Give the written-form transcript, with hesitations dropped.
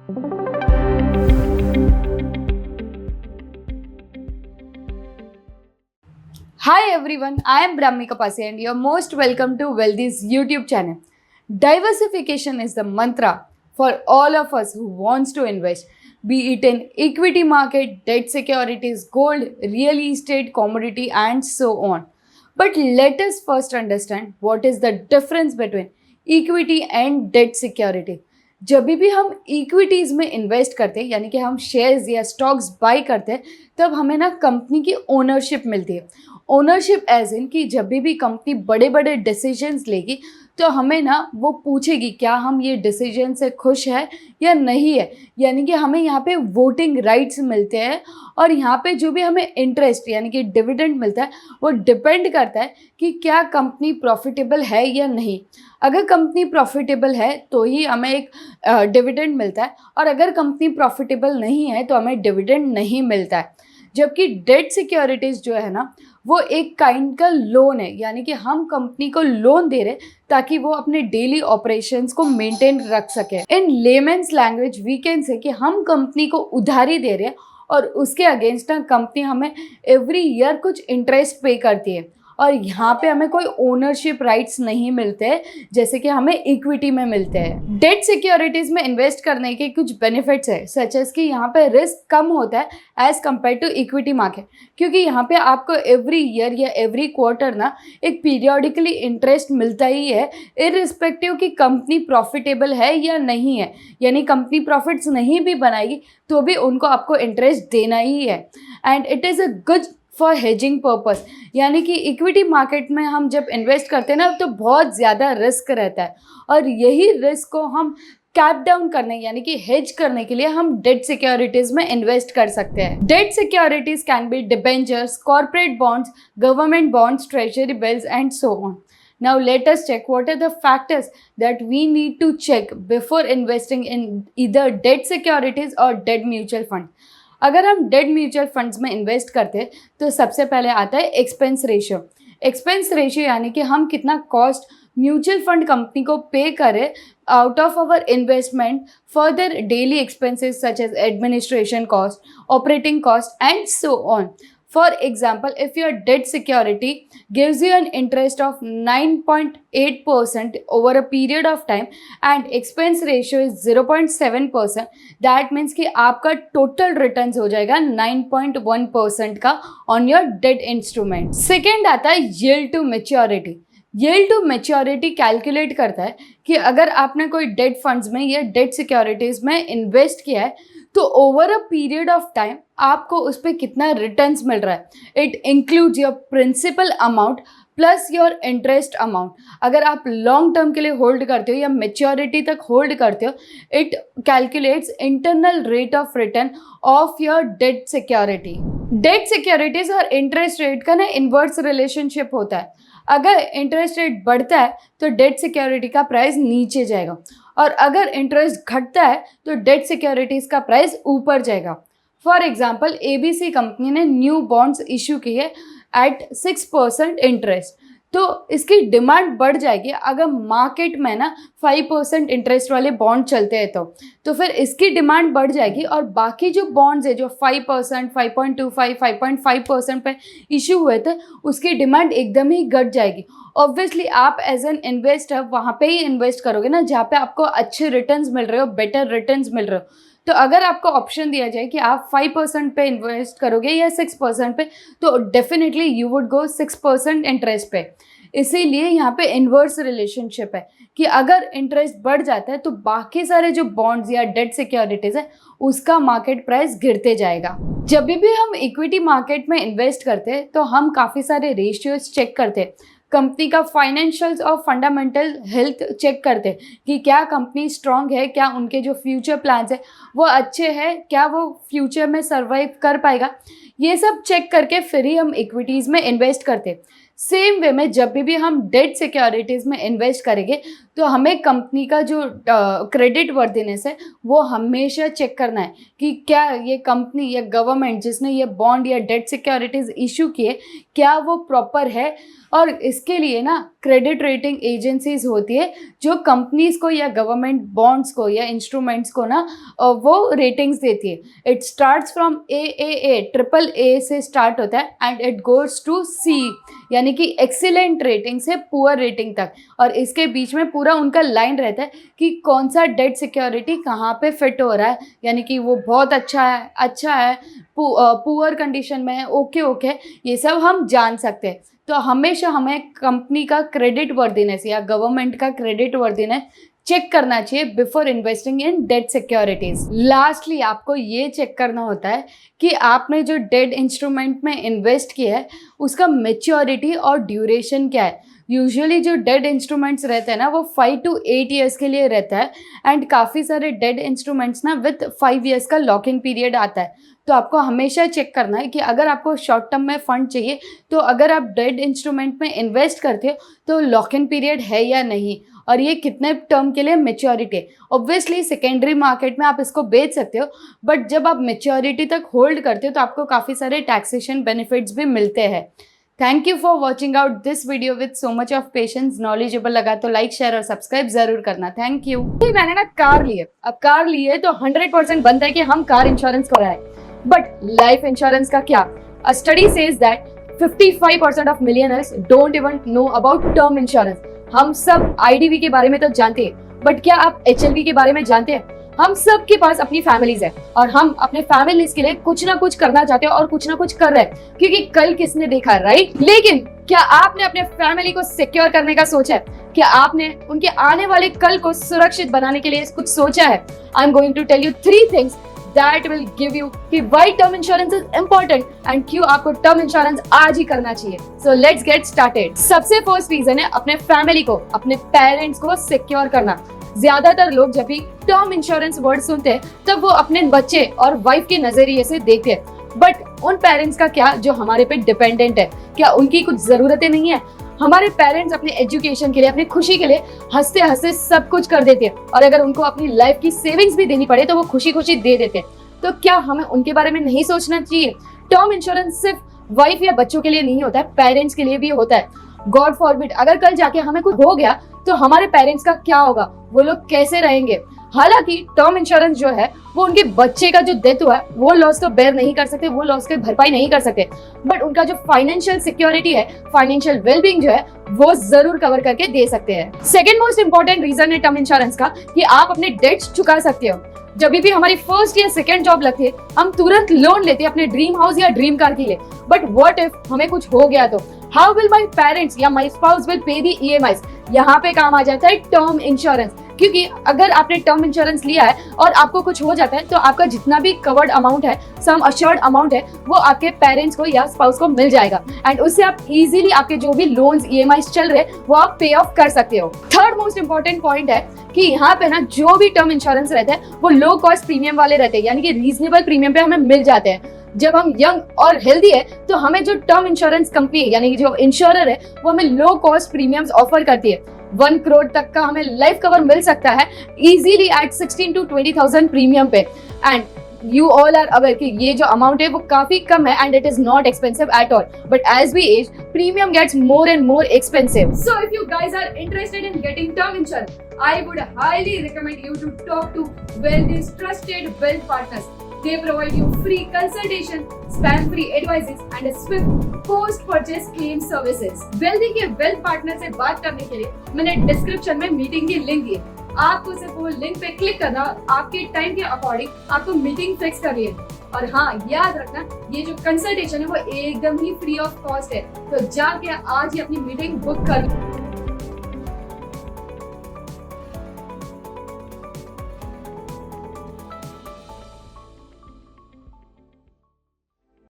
Hi everyone, I am Brahmi Kapasi and you're most welcome to Wealthy's YouTube channel. Diversification is the mantra for all of us who wants to invest, be it in equity market, debt securities, gold, real estate, commodity and so on. But let us first understand what is the difference between equity and debt security. जब भी हम equities में invest करते हैं यानी कि हम shares या स्टॉक्स बाई करते हैं तब हमें ना कंपनी की ओनरशिप मिलती है। ओनरशिप एज इन कि जब भी कंपनी बड़े बड़े डिसीजंस लेगी तो हमें ना वो पूछेगी क्या हम ये डिसीजन से खुश है या नहीं है, यानी कि हमें यहाँ पे वोटिंग राइट्स मिलते हैं और यहाँ पे जो भी हमें इंटरेस्ट यानी कि डिविडेंड मिलता है वो डिपेंड करता है कि क्या कंपनी प्रॉफिटेबल है या नहीं। अगर कंपनी प्रॉफिटेबल है तो ही हमें एक डिविडेंड मिलता है और अगर कंपनी प्रॉफिटेबल नहीं है तो हमें डिविडेंड नहीं मिलता है। जबकि डेट सिक्योरिटीज़ जो है ना वो एक काइंड का लोन है, यानी कि हम कंपनी को लोन दे रहे ताकि वो अपने डेली ऑपरेशंस को मेंटेन रख सके। इन लेमेन्स लैंग्वेज वी कैन से कि हम कंपनी को उधारी दे रहे हैं और उसके अगेंस्ट ना कंपनी हमें एवरी ईयर कुछ इंटरेस्ट पे करती है और यहाँ पे हमें कोई ओनरशिप राइट्स नहीं मिलते जैसे कि हमें इक्विटी में मिलते हैं। डेट सिक्योरिटीज़ में इन्वेस्ट करने के कुछ बेनिफिट्स है सच एज कि यहाँ पे रिस्क कम होता है as compare to equity market, क्योंकि यहाँ पे आपको एवरी ईयर या एवरी क्वार्टर ना एक पीरियोडिकली इंटरेस्ट मिलता ही है इररिस्पेक्टिव कि कंपनी प्रॉफिटेबल है या नहीं है। यानी कंपनी प्रॉफिट्स नहीं भी बनाएगी तो भी उनको आपको इंटरेस्ट देना ही है and it is a good for hedging purpose. यानी कि इक्विटी मार्केट में हम जब इन्वेस्ट करते हैं ना तो बहुत ज़्यादा रिस्क रहता है और यही रिस्क को हम कैप डाउन करने यानी कि हेज करने के लिए हम डेट सिक्योरिटीज़ में इन्वेस्ट कर सकते हैं। Debt securities can be debentures, corporate bonds, government bonds, treasury bills and so on. Now let us check what are the factors that we need to check before investing in either debt securities or debt mutual fund. अगर हम debt mutual funds में invest करते हैं तो सबसे पहले आता है एक्सपेंस रेशियो। एक्सपेंस रेशियो यानी कि हम कितना कॉस्ट म्यूचुअल फंड कंपनी को पे करें out of our investment for their daily expenses such as administration cost, operating cost and so on. For example, if your debt security gives you an interest of 9.8% over a period of time and expense ratio is 0.7%, that means कि आपका total returns हो जाएगा 9.1% का on your debt instrument. Second आता है yield to maturity. yield to maturity calculate करता है कि अगर आपने कोई डेट फंड्स में या डेट सिक्योरिटीज़ में इन्वेस्ट किया है तो over a period of time आपको उस पर कितना रिटर्न्स मिल रहा है। It includes your principal amount plus your interest amount. अगर आप लॉन्ग टर्म के लिए होल्ड करते हो या मेच्योरिटी तक होल्ड करते हो, it calculates internal rate of return of your debt security. Debt securities और इंटरेस्ट रेट का ना इन्वर्स रिलेशनशिप होता है। अगर इंटरेस्ट रेट बढ़ता है तो डेट सिक्योरिटी का प्राइस नीचे जाएगा और अगर इंटरेस्ट घटता है तो डेट सिक्योरिटीज़ का प्राइस ऊपर जाएगा। फॉर एग्जांपल ABC कंपनी ने न्यू बॉन्ड्स इशू किए एट 6% इंटरेस्ट, तो इसकी डिमांड बढ़ जाएगी अगर मार्केट में ना 5% इंटरेस्ट वाले बॉन्ड चलते हैं तो फिर इसकी डिमांड बढ़ जाएगी और बाकी जो बॉन्ड्स है जो 5%, 5.25, 5.5% पे इशू हुए थे उसकी डिमांड एकदम ही घट जाएगी। ऑब्वियसली आप एज एन इन्वेस्टर वहाँ पे ही इन्वेस्ट करोगे ना जहाँ पे आपको अच्छे रिटर्न्स मिल रहे हो, बेटर रिटर्न्स मिल रहे हो। तो अगर आपको ऑप्शन दिया जाए कि आप 5% पे इन्वेस्ट करोगे या 6% पे तो definitely you would go 6% interest पे। इसीलिए यहाँ पे इन्वर्स रिलेशनशिप है कि अगर इंटरेस्ट बढ़ जाता है तो बाकी सारे जो बॉन्ड्स या डेट सिक्योरिटीज़ है उसका मार्केट प्राइस गिरते जाएगा। जब भी हम इक्विटी मार्केट में इन्वेस्ट करते हैं तो हम काफ़ी सारे रेशियोज चेक करते हैं, कंपनी का फाइनेंशियल्स और फंडामेंटल हेल्थ चेक करते हैं कि क्या कंपनी स्ट्रांग है, क्या उनके जो फ्यूचर प्लान्स है वो अच्छे हैं, क्या वो फ्यूचर में सर्वाइव कर पाएगा। ये सब चेक करके फिर ही हम इक्विटीज़ में इन्वेस्ट करते हैं। सेम वे में जब भी हम डेट सिक्योरिटीज़ में इन्वेस्ट करेंगे तो हमें कंपनी का जो क्रेडिट वर्दीनेस है वो हमेशा चेक करना है कि क्या ये कंपनी या गवर्नमेंट जिसने ये बॉन्ड या डेट सिक्योरिटीज़ इशू किए क्या वो प्रॉपर है। और इसके लिए ना क्रेडिट रेटिंग एजेंसीज होती है जो कंपनीज को या गवर्नमेंट बॉन्ड्स को या इंस्ट्रूमेंट्स को ना वो रेटिंग्स देती है। It starts from A triple A से स्टार्ट होता है एंड इट गोज टू सी, यानी कि एक्सीलेंट रेटिंग से पुअर रेटिंग तक। और इसके बीच में पूरा उनका लाइन रहता है कि कौन सा डेट सिक्योरिटी कहाँ पे फिट हो रहा है, यानी कि वो बहुत अच्छा है, पुअर कंडीशन में है, ओके, ये सब हम जान सकते हैं। तो हमेशा हमें कंपनी का क्रेडिट वर्दीनेस या गवर्नमेंट का क्रेडिट वर्दीनेस चेक करना चाहिए before investing in debt securities. Lastly आपको ये चेक करना होता है कि आपने जो डेट इंस्ट्रूमेंट में इन्वेस्ट किया है उसका मैच्योरिटी और ड्यूरेशन क्या है। यूजुअली जो डेट इंस्ट्रूमेंट्स रहते हैं ना वो 5 to 8 ईयर्स के लिए रहता है एंड काफ़ी सारे डेट इंस्ट्रूमेंट्स ना विथ 5 ईयर्स का लॉक इन पीरियड आता है। तो आपको हमेशा चेक करना है कि अगर आपको शॉर्ट टर्म में फ़ंड चाहिए तो अगर आप डेट इंस्ट्रूमेंट में इन्वेस्ट करते हो तो लॉक इन पीरियड है या नहीं, और ये कितने टर्म के लिए मैच्योरिटी है। ऑब्वियसली सेकेंडरी मार्केट में आप इसको बेच सकते हो, बट जब आप मैच्योरिटी तक होल्ड करते हो तो आपको काफ़ी सारे टैक्सेशन बेनिफिट्स भी मिलते हैं। Thank you for watching out this video with so much of patience. Knowledgeable लगा तो लाइक शेयर और सब्सक्राइब जरूर करना। Thank you. मैंने ना कार ली है, अब कार ली है तो 100% बनता है कि हम कार इंश्योरेंस कराएं, बट लाइफ इंश्योरेंस का क्या? A study says that 55% of millionaires don't even know about term insurance. हम सब IDV के बारे में तो जानते हैं, बट क्या आप HLV के बारे में जानते हैं? हम सब के पास अपनी फैमिलीज है और हम अपने फैमिलीज के लिए कुछ ना कुछ करना चाहते हैं और कुछ ना कुछ कर रहे हैं, क्योंकि कल किसने देखा, राइट? लेकिन क्या आपने अपने फैमिली को सिक्योर करने का सोचा है? क्या आपने उनके आने वाले कल को सुरक्षित बनाने के लिए कुछ सोचा है? I am going to tell you 3 things that will give you कि why term insurance is important and क्यों आपको term insurance आज ही करना चाहिए। So let's get started। सबसे फर्स्ट रीजन है अपने फैमिली को, अपने पेरेंट्स को सिक्योर करना। ज्यादातर लोग जब भी टर्म इंश्योरेंस वर्ड सुनते हैं तब वो अपने बच्चे और वाइफ के नजरिए से देखते हैं, बट उन पेरेंट्स का क्या जो हमारे पे डिपेंडेंट है? क्या उनकी कुछ जरूरतें नहीं है? हमारे पेरेंट्स अपने एजुकेशन के लिए, अपनी खुशी के लिए हंसते हंसते सब कुछ कर देते हैं, और अगर उनको अपनी लाइफ की सेविंग्स भी देनी पड़े तो वो खुशी खुशी दे देते हैं। तो क्या हमें उनके बारे में नहीं सोचना चाहिए? टर्म इंश्योरेंस सिर्फ वाइफ या बच्चों के लिए नहीं होता है, पेरेंट्स के लिए भी होता है। गॉड फॉरबिड अगर कल जाके हमें कुछ हो गया तो हमारे पेरेंट्स का क्या होगा, वो लोग कैसे रहेंगे? हालांकि टर्म इंश्योरेंस जो है वो उनके बच्चे का जो डेथ हुआ है वो लॉस तो बेयर नहीं कर सकते, वो लॉस की भरपाई नहीं कर सकते, बट उनका जो फाइनेंशियल सिक्योरिटी है, फाइनेंशियल वेलबींग जो है वो जरूर कवर करके दे सकते हैं। सेकंड मोस्ट इंपॉर्टेंट रीजन है टर्म इंश्योरेंस का कि आप अपने डेट्स चुका सकते हो। जब भी हमारी फर्स्ट या सेकंड जॉब लगती है हम तुरंत लोन लेते हैं अपने ड्रीम हाउस या ड्रीम कार के लिए, बट व्हाट इफ हमें कुछ हो गया तो हाउ विल माय पेरेंट्स या my spouse will pay the EMIs? यहाँ पे काम आ जाता है टर्म इंश्योरेंस, क्योंकि अगर आपने टर्म इंश्योरेंस लिया है और आपको कुछ हो जाता है तो आपका जितना भी कवर्ड अमाउंट है, सम अश्योर्ड अमाउंट है, वो आपके पेरेंट्स को या स्पाउस को मिल जाएगा एंड उससे आप इजीली आपके जो भी लोन्स EMIs चल रहे वो आप पे ऑफ कर सकते हो। थर्ड मोस्ट इंपॉर्टेंट पॉइंट है कि यहाँ पे ना जो भी टर्म इंश्योरेंस रहते हैं वो लो कॉस्ट प्रीमियम वाले रहते हैं, यानी कि रीजनेबल प्रीमियम पे हमें मिल जाते हैं। जब हम यंग और हेल्दी है तो हमें जो टर्म इंश्योरेंस कंपनी है यानी कि जो इंश्योरर है वो हमें लो कॉस्ट प्रीमियम्स ऑफर करती है। 1 करोड़ तक का हमें लाइफ कवर मिल सकता है इजीली एट 16 to 20,000 प्रीमियम पे, and you all are aware कि ये जो अमाउंट है वो काफी कम है and it is not expensive at all, but as we age premium gets more and more expensive. So if you guys are interested in getting term insurance, I would highly recommend you to talk to Wealthy's trusted wealth partners. They provide you free consultation, spam-free advices and a swift post-purchase claim services. Wealthy के wealth partner से बात करने के लिए मैंने description में meeting की link दी है, आपको सिर्फ वो लिंक पे क्लिक करना, आपके टाइम के अकॉर्डिंग आपको मीटिंग फिक्स करनी है। और हाँ याद रखना ये जो कंसल्टेशन है वो एकदम ही फ्री ऑफ कॉस्ट है, तो जाके आज ही अपनी मीटिंग बुक कर लो।